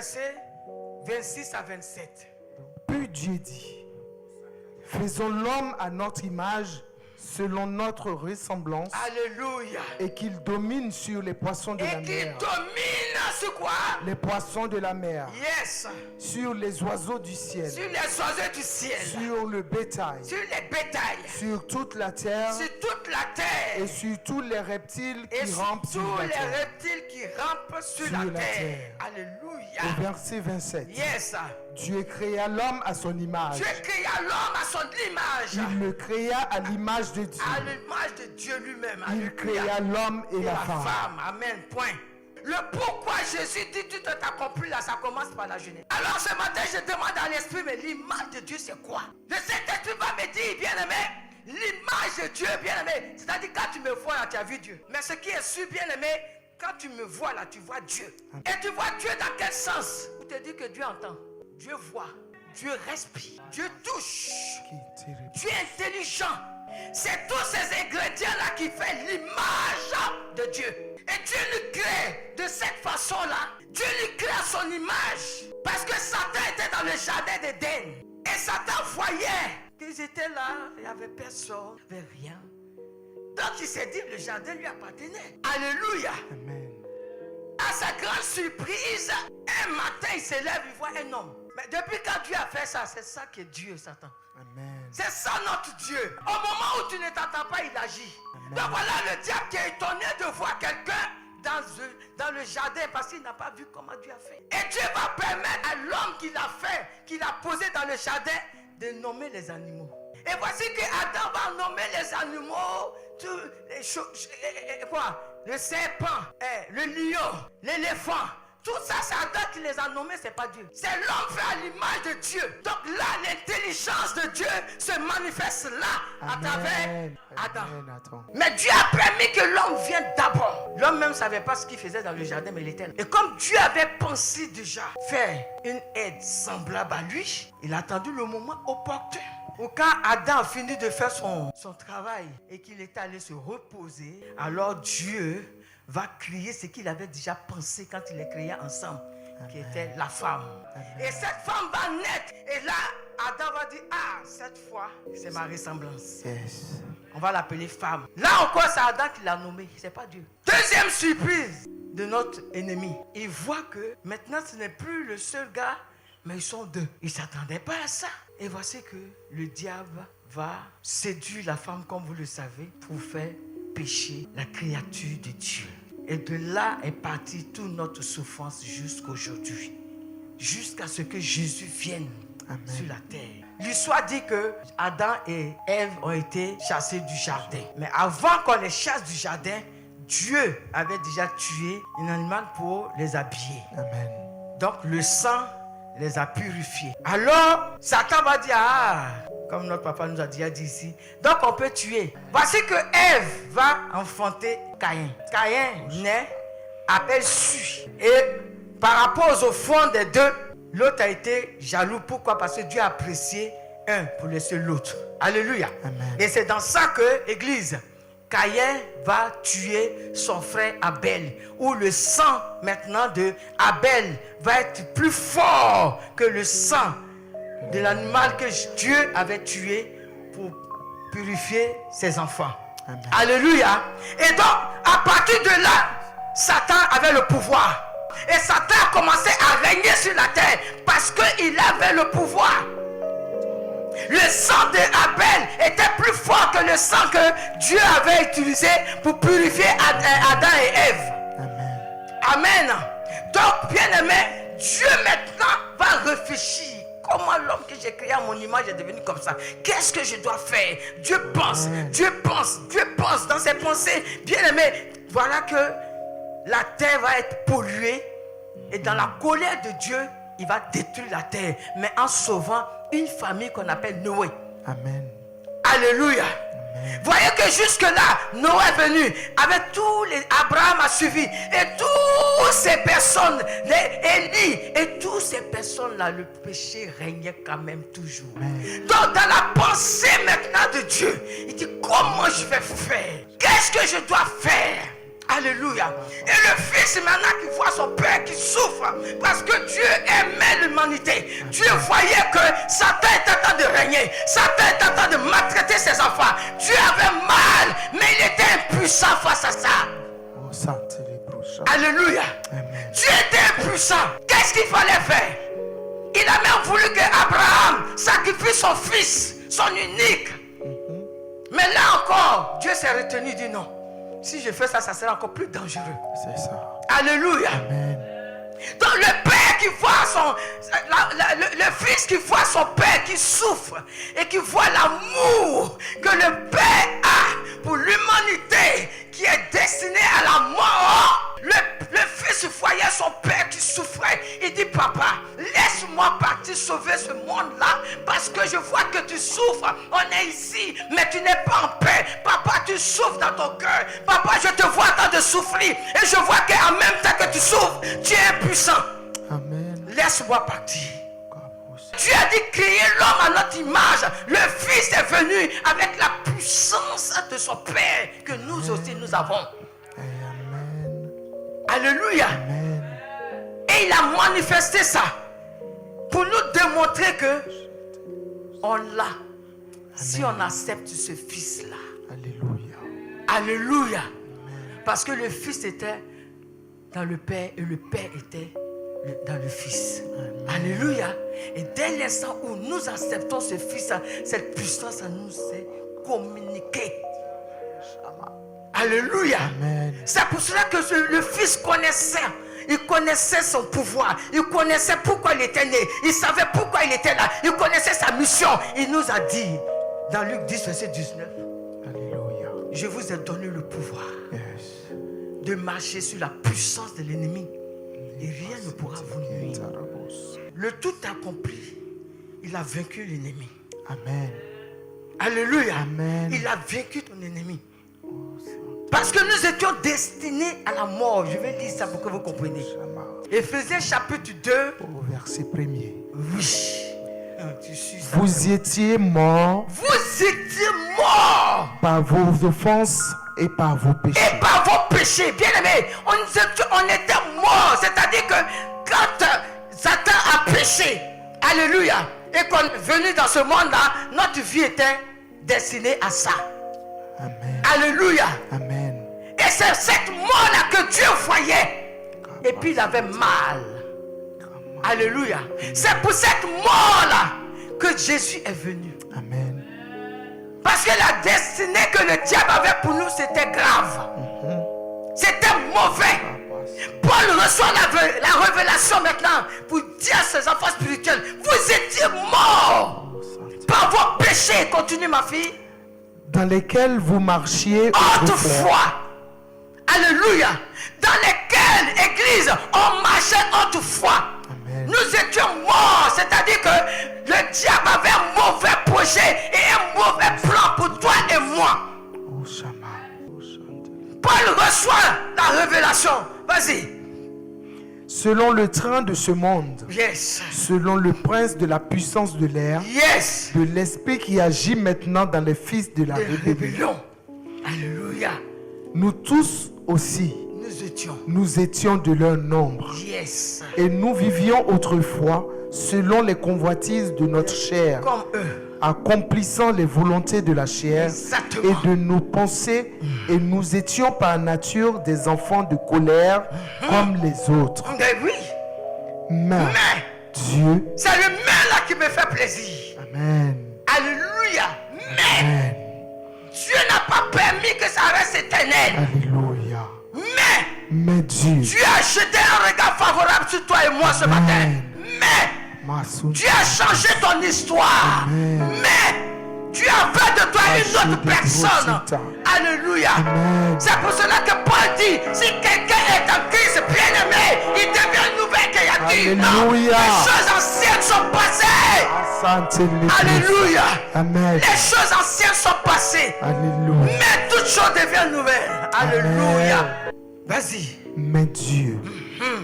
versets 26 à 27. Puis Dieu dit, faisons l'homme à notre image, selon notre ressemblance, Alléluia. et qu'il domine sur les poissons de la Et qui mer, domine sur quoi? les poissons de la mer, Yes. sur les oiseaux du ciel, Sur les oiseaux du ciel. sur le bétail, Sur les bétails. sur toute la terre Sur toute la terre. et sur tous les reptiles Et qui sur rampent sur tous la les terre. reptiles qui rampent sur Sur la la terre. terre. Alléluia. Au verset 27, Yes. Dieu créa l'homme à son image. Dieu créa l'homme à son image. Il le créa à l'image de Dieu. À l'image de Dieu lui-même. Il Alléluia. créa l'homme et Et la la femme. femme. Amen. Point. Le pourquoi Jésus dit tout est accompli là, ça commence par la jeunesse. Alors ce matin, je demande à l'esprit, mais l'image de Dieu c'est quoi? Le Saint-Esprit va me dire, bien-aimé, l'image de Dieu, bien-aimé. C'est-à-dire quand tu me vois là, tu as vu Dieu. Mais ce qui est sûr, bien-aimé, quand tu me vois là, tu vois Dieu. Et tu vois Dieu dans quel sens? Pour te dire que Dieu entend, Dieu voit, Dieu respire, Dieu touche, Dieu est intelligent. C'est tous ces ingrédients-là qui font l'image de Dieu. Et Dieu le crée de cette façon-là. Dieu lui crée à son image. Parce que Satan était dans le jardin d'Éden. Et Satan voyait qu'ils étaient là, il n'y avait personne, il n'y avait rien. Donc il s'est dit, le jardin lui appartenait. Alléluia. Amen. À sa grande surprise, un matin il se lève, il voit un homme. Mais depuis quand Dieu a fait ça, c'est ça que Dieu, Satan. Amen. C'est ça notre Dieu. Au moment où tu ne t'attends pas, il agit. Amen. Donc voilà le diable qui est étonné de voir quelqu'un dans le jardin parce qu'il n'a pas vu comment Dieu a fait. Et Dieu va permettre à l'homme qui l'a fait, qui l'a posé dans le jardin, de nommer les animaux. Et voici que Adam va nommer les animaux, tous les choses, quoi? Le serpent, le lion, l'éléphant. Tout ça, c'est Adam qui les a nommés, c'est pas Dieu. C'est l'homme fait à l'image de Dieu. Donc là, l'intelligence de Dieu se manifeste là, à travers Adam. Amen. Mais Dieu a permis que l'homme vienne d'abord. L'homme même ne savait pas ce qu'il faisait dans le jardin, mais il était là. Et comme Dieu avait pensé déjà faire une aide semblable à lui, il a attendu le moment opportun. Ou quand Adam a fini de faire son travail et qu'il était allé se reposer, alors Dieu va créer ce qu'il avait déjà pensé quand il les créait ensemble, qui était la femme. Amen. Et cette femme va naître. Et là, Adam va dire, ah, cette fois, c'est ma ressemblance. Yes. On va l'appeler femme. Là encore, c'est Adam qui l'a nommé, c'est pas Dieu. Deuxième surprise de notre ennemi. Il voit que maintenant, ce n'est plus le seul gars, mais ils sont deux. Il ne s'attendait pas à ça. Et voici que le diable va séduire la femme, comme vous le savez, pour faire pécher la créature de Dieu. Et de là est partie toute notre souffrance jusqu'aujourd'hui. Jusqu'à ce que Jésus vienne Amen. Sur la terre. L'histoire dit que Adam et Ève ont été chassés du jardin. Mais avant qu'on les chasse du jardin, Dieu avait déjà tué un animal pour les habiller. Amen. Donc le sang les a purifiés. Alors Satan va dire, ah, comme notre papa nous a déjà dit ici, donc on peut tuer. Voici que Ève va enfanter Caïn. Caïn naît, appelle Su. Et par rapport aux offrandes des deux, l'autre a été jaloux. Pourquoi? Parce que Dieu a apprécié un pour laisser l'autre. Alléluia. Amen. Et c'est dans ça que, Église, Caïn va tuer son frère Abel. Où le sang maintenant de Abel va être plus fort que le sang de l'animal que Dieu avait tué pour purifier ses enfants. Amen. Alléluia. Et donc, à partir de là, Satan avait le pouvoir. Et Satan a commencé à régner sur la terre parce qu'il avait le pouvoir. Le sang d'Abel était plus fort que le sang que Dieu avait utilisé pour purifier Adam et Ève. Amen. Amen. Donc, bien-aimé, Dieu maintenant va réfléchir. Comment l'homme que j'ai créé à mon image est devenu comme ça? Qu'est-ce que je dois faire? Dieu pense, Dieu pense, Dieu pense dans ses pensées. Bien-aimé, voilà que la terre va être polluée. Et dans la colère de Dieu, il va détruire la terre. Mais en sauvant une famille qu'on appelle Noé. Amen. Alléluia. Amen. Voyez que jusque-là, Noé est venu avec tous les... Abraham a suivi. Et toutes ces personnes, les Élie, et toutes ces personnes-là, le péché régnait quand même toujours. Amen. Donc dans la pensée maintenant de Dieu, il dit, comment je vais faire? Qu'est-ce que je dois faire? Alléluia. Et le fils maintenant qui voit son père qui souffre parce que Dieu aimait l'humanité. Dieu voyait que Satan était en train de régner. Satan était en train de maltraiter ses enfants. Dieu avait mal, mais il était impuissant face à ça. Alléluia. Amen. Dieu était impuissant. Qu'est-ce qu'il fallait faire? Il a même voulu que Abraham sacrifie son fils, son unique. Mais là encore, Dieu s'est retenu, dit non. Si je fais ça, ça sera encore plus dangereux. C'est ça. Alléluia. Amen. Donc le père qui voit le fils qui voit son père qui souffre et qui voit l'amour que le père a pour l'humanité qui est destinée à la mort. Le fils voyait son père qui souffrait. Il dit, papa, laisse-moi partir sauver ce monde-là parce que je vois que tu souffres. On est ici, mais tu n'es pas en paix. Papa, tu souffres dans ton cœur. Papa, je te vois en train de souffrir. Et je vois qu'en même temps que tu souffres, tu es impuissant. Amen. Laisse-moi partir. Dieu a dit créer l'homme à notre image. Le Fils est venu avec la puissance de son Père que nous aussi nous avons. Amen. Alléluia. Amen. Et il a manifesté ça pour nous démontrer que on l'a. Si on accepte ce Fils-là. Alléluia. Alléluia. Amen. Parce que le Fils était dans le Père et le Père était dans le Fils. Amen. Alléluia. Et dès l'instant où nous acceptons ce Fils, cette puissance à nous est communiquée. Alléluia. Amen. C'est pour cela que le Fils connaissait. Il connaissait son pouvoir. Il connaissait pourquoi il était né. Il savait pourquoi il était là. Il connaissait sa mission. Il nous a dit dans Luc 10, verset 19. Alléluia. Je vous ai donné le pouvoir Yes. de marcher sur la puissance de l'ennemi. Et rien ne pourra vous nuire. Le tout accompli, il a vaincu l'ennemi. Amen. Alléluia. Amen. Il a vaincu ton ennemi. Parce que nous étions destinés à la mort. Je vais dire ça pour que vous compreniez. Éphésiens chapitre 2. Au verset 1er. Oui. Tu suis ça. Vous étiez morts Vous étiez morts. par vos offenses et par vos péchés. Et par vos péchés, bien aimés, on était morts. C'est-à-dire que quand Satan a péché, alléluia, et qu'on est venu dans ce monde-là, notre vie était destinée à ça. Amen. Alléluia. Amen. Et c'est cette mort-là que Dieu voyait. Et puis il avait mal. Alléluia. C'est pour cette mort-là que Jésus est venu. Amen. Parce que la destinée que le diable avait pour nous, c'était grave. C'était mauvais. Paul reçoit la révélation maintenant pour dire à ses enfants spirituels, vous étiez morts par vos péchés. Continue ma fille. Dans lesquels vous marchiez autrefois. Autrefois. Alléluia. Dans lesquels, Église, on marchait autrefois. Amen. Nous étions morts. C'est-à-dire que le diable avait un mauvais projet et un mauvais plan pour toi et moi. Oh, Shama. Oh, Shanta. Paul reçoit la révélation. Vas-y. Selon le train de ce monde, Yes. selon le prince de la puissance de l'air, Yes. de l'esprit qui agit maintenant dans les fils de la De rébellion. rébellion. Alléluia. Nous tous aussi, Nous étions. de leur nombre. Yes. Et nous vivions autrefois selon les convoitises de notre chair, Comme eux. accomplissant les volontés de la chair Exactement. et de nos pensées, et nous étions par nature des enfants de colère comme les autres. Mais oui. Mais Mais Dieu, c'est le mais là qui me fait plaisir. Amen, Alléluia. Mais Amen, Dieu n'a pas permis que ça reste éternel. Alléluia. Mais Mais Dieu, Dieu a jeté un regard favorable sur toi et moi ce matin. Mais Masoud, Dieu a changé ton histoire. Amen. Mais Dieu a fait de toi une autre personne. Alléluia. Amen. C'est pour cela que Paul dit, si quelqu'un est en Christ bien-aimé, il devient une nouvelle créature. Non, Alléluia. les choses anciennes sont passées. Asante Lebus. Alléluia. Amen, Les choses anciennes sont passées. Alléluia. Mais toutes choses deviennent nouvelles. Alléluia. Vas-y. Mais Dieu,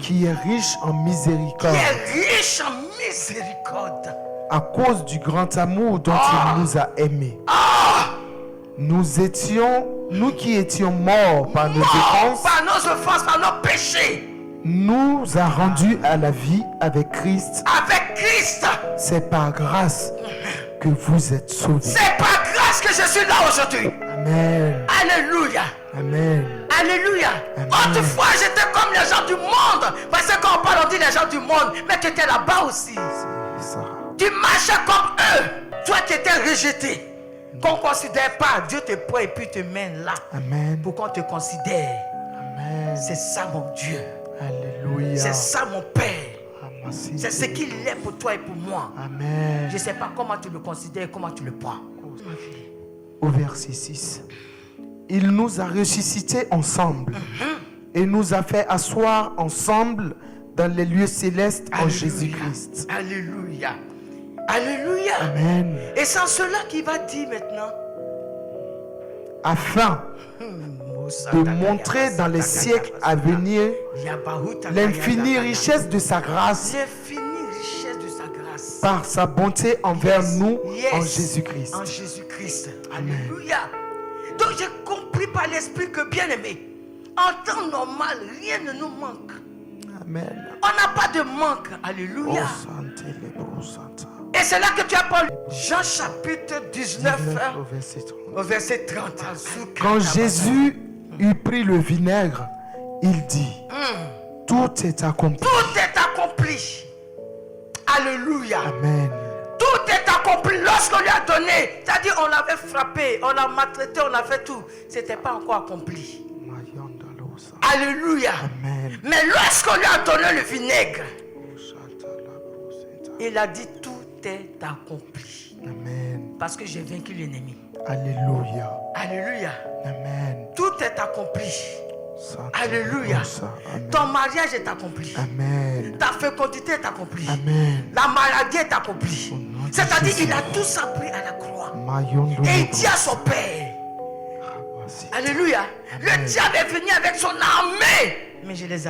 qui est riche en Qui miséricorde, est riche en miséricorde. à cause du grand amour dont il nous a aimés, Ah! nous étions nous qui étions morts par nos offenses, par nos offenses, par nos péchés, nous a rendus à la vie avec Christ. avec Christ. C'est par grâce que vous êtes sauvés. C'est par grâce que je suis là aujourd'hui. Amen. Alléluia. Amen. Alléluia. Amen. Autrefois, j'étais comme les gens du monde. Parce que quand on parle, on dit les gens du monde. Mais tu étais là-bas aussi. C'est ça. Tu marchais comme eux. Toi qui étais rejeté. Qu'on ne considère pas. Dieu te prend et puis te mène là. Amen. Pour qu'on te considère. Amen. C'est ça mon Dieu. Alléluia. C'est ça mon Père. Merci. C'est ce qu'il est pour toi et pour moi. Amen. Je ne sais pas comment tu le considères et comment tu le prends. Au verset 6. Il nous a ressuscités ensemble et nous a fait asseoir ensemble dans les lieux célestes en Alléluia. Jésus-Christ. Alléluia. Alléluia. Amen. Et c'est en cela qu'il va dire maintenant. Afin de montrer dans les siècles à venir l'infinie richesse de sa grâce L'infinie richesse de sa grâce. par sa bonté envers nous Yes. en Jésus-Christ. En Jésus-Christ. Alléluia. Donc j'ai compris par l'esprit que, bien aimé, en temps normal, rien ne nous manque. Amen. On n'a pas de manque. Alléluia. Et c'est là que tu as parlé. Jean chapitre 19 Au verset 30. au verset 30. Quand Jésus eut pris le vinaigre, il dit, tout est accompli. Tout est accompli. Alléluia. Amen. Tout est accompli lorsqu'on lui a donné. C'est-à-dire on l'avait frappé, on l'a maltraité, on a fait tout. Ce n'était pas encore accompli. Alléluia. Amen. Mais lorsqu'on lui a donné le vinaigre, il a dit tout est accompli. Amen. Parce que j'ai vaincu l'ennemi. Alléluia. Alléluia. Amen. Tout est accompli. Alléluia. Amen. Ton mariage est accompli. Amen. Ta fécondité est accomplie. Amen. La maladie est accomplie. nom de C'est-à-dire Jésus. il a tout ça pris à la croix. Mayondo. Et il dit à son Père. Alléluia. Le diable est venu avec son armée. Mais je les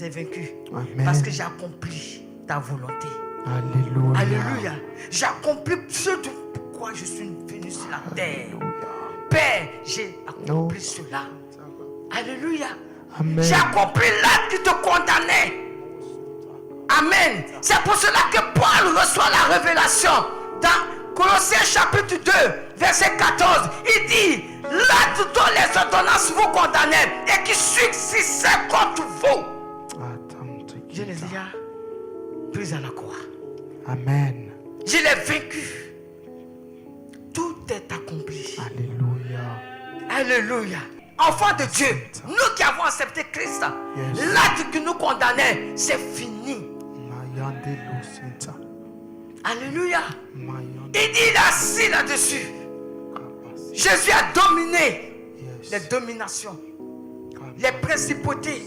ai vaincus. Amen. Parce que j'ai accompli ta volonté. Alléluia. Alléluia. J'ai accompli ce pourquoi je suis venu sur la terre. Père, j'ai accompli cela. Alléluia. Amen. J'ai accompli l'acte qui te condamnait. Amen. C'est pour cela que Paul reçoit la révélation. Dans Colossiens chapitre 2, verset 14, il dit, l'acte dont les ordonnances vous condamnaient et qui subsistait contre vous, je les ai déjà pris à la croix. Amen. Je l'ai vaincu. Tout est accompli. Alléluia. Alléluia. Enfants de Dieu, nous qui avons accepté Christ, Yes. l'acte qui nous condamnait, c'est fini. Mayandelo Sinta. Alléluia. Mayandelo. Il dit, il est assis là-dessus. Jésus a dominé Yes. les dominations, les principautés.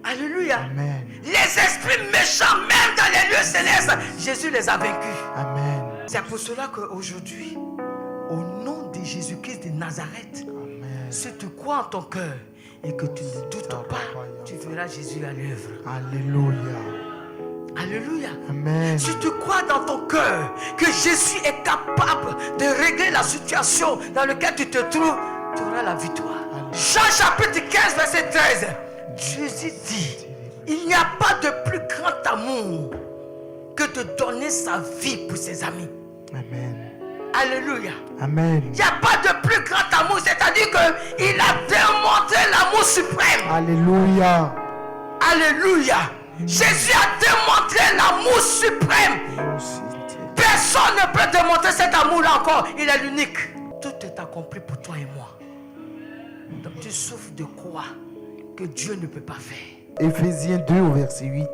Alléluia. Amen. Les esprits méchants, même dans les lieux célestes, Jésus les a vaincus. Amen. C'est pour cela qu'aujourd'hui, au nom de Jésus-Christ de Nazareth, Amen. si tu crois en ton cœur et que tu ne doutes pas, tu verras Jésus à l'œuvre. Alléluia. Alléluia. Amen. Si tu crois dans ton cœur que Jésus est capable de régler la situation dans laquelle tu te trouves, tu auras la victoire. Jean chapitre 15, verset 13. Jésus dit, il n'y a pas de plus grand amour que de donner sa vie pour ses amis. Amen. Alléluia. Amen. Il n'y a pas de plus grand amour, c'est-à-dire qu'il a démontré l'amour suprême. Alléluia. Alléluia. Jésus a démontré l'amour suprême. Personne ne peut démontrer cet amour-là encore. Il est l'unique. Tout est accompli pour toi et moi. Donc tu souffres de quoi que Dieu ne peut pas faire. Éphésiens 2 au verset 8.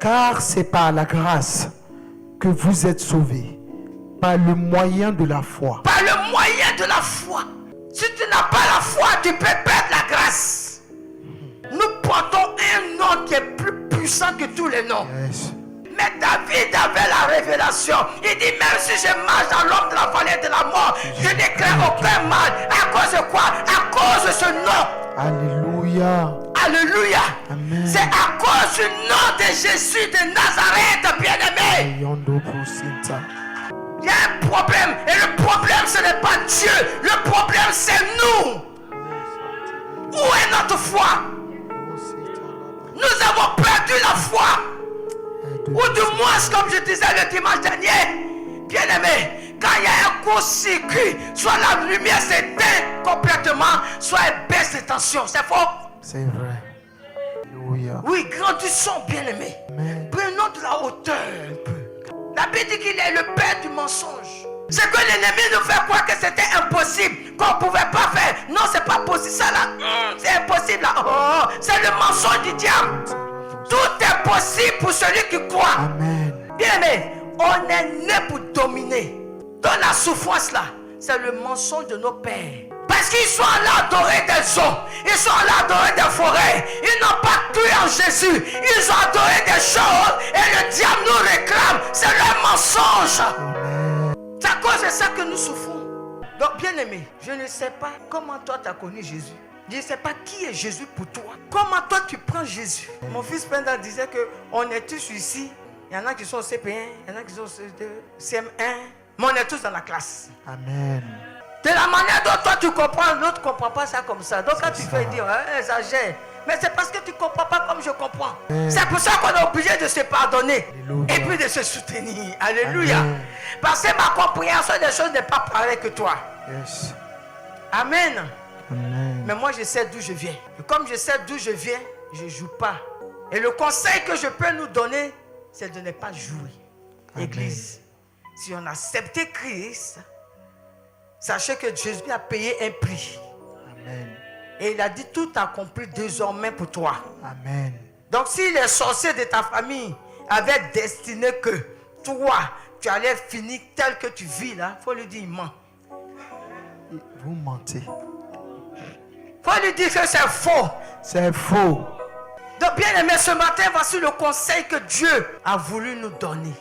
Car c'est par la grâce que vous êtes sauvés, par le moyen de la foi. Par le moyen de la foi. Si tu n'as pas la foi, tu peux perdre la grâce. Nous portons un nom qui est plus puissant que tous les noms. Yes. Mais David avait la révélation. Il dit, même si je marche dans l'ombre de la vallée de la mort, je n'éclaire aucun mal. À cause de quoi? À cause de ce nom. Alléluia. Alléluia. Amen. C'est à cause du nom de Jésus de Nazareth, bien-aimé. Mayondo Sinta. Il y a un problème. Et le problème, ce n'est pas Dieu. Le problème, c'est nous. Où est notre foi? Nous avons perdu la foi. Ou du moins, comme je disais le dimanche dernier, bien aimé, quand il y a un court-circuit, soit la lumière s'éteint complètement, soit elle baisse de tension. C'est faux? C'est vrai. Alléluia. Oui, grandissons, bien aimé. Prenons de la hauteur un peu. La Bible dit qu'il est le père du mensonge. C'est que l'ennemi nous fait croire que c'était impossible, qu'on ne pouvait pas faire. Non, c'est pas possible. Ça là, c'est impossible là. Oh, c'est le mensonge du diable. Tout est possible pour celui qui croit. Amen. Bien aimé, on est né pour dominer. Dans la souffrance là, c'est le mensonge de nos pères. Parce qu'ils sont allés adorer des eaux, ils sont allés adorer des forêts, ils n'ont pas cru en Jésus, ils ont adoré des choses et le diable nous réclame, c'est le mensonge. C'est à cause de ça que nous souffrons. Donc bien aimé, je ne sais pas comment toi tu as connu Jésus. Je ne sais pas qui est Jésus pour toi. Comment toi tu prends Jésus. Mon fils Penda disait qu'on est tous ici. Il y en a qui sont au CP1, il y en a qui sont au CM1. Mais on est tous dans la classe. Amen. De la manière dont toi tu comprends, l'autre ne comprend pas ça comme ça. Donc quand tu fais dire, exagère. Mais c'est parce que tu ne comprends pas comme je comprends. C'est pour ça qu'on est obligé de se pardonner. Alléluia. Et puis de se soutenir. Alléluia. Amen. Parce que ma compréhension des choses n'est pas pareille que toi. Yes. Amen. Amen. Mais moi je sais d'où je viens. Et comme je sais d'où je viens, je ne joue pas. Et le conseil que je peux nous donner, c'est de ne pas jouer. Amen. Église, si on a accepté Christ, sachez que Jésus a payé un prix. Amen. Et il a dit tout accompli désormais pour toi. Amen. Donc si les sorciers de ta famille avaient destiné que toi, tu allais finir tel que tu vis là, il faut lui dire il ment. Vous mentez. Il faut lui dire que c'est faux. C'est faux. Donc bien aimé, ce matin, voici le conseil que Dieu a voulu nous donner.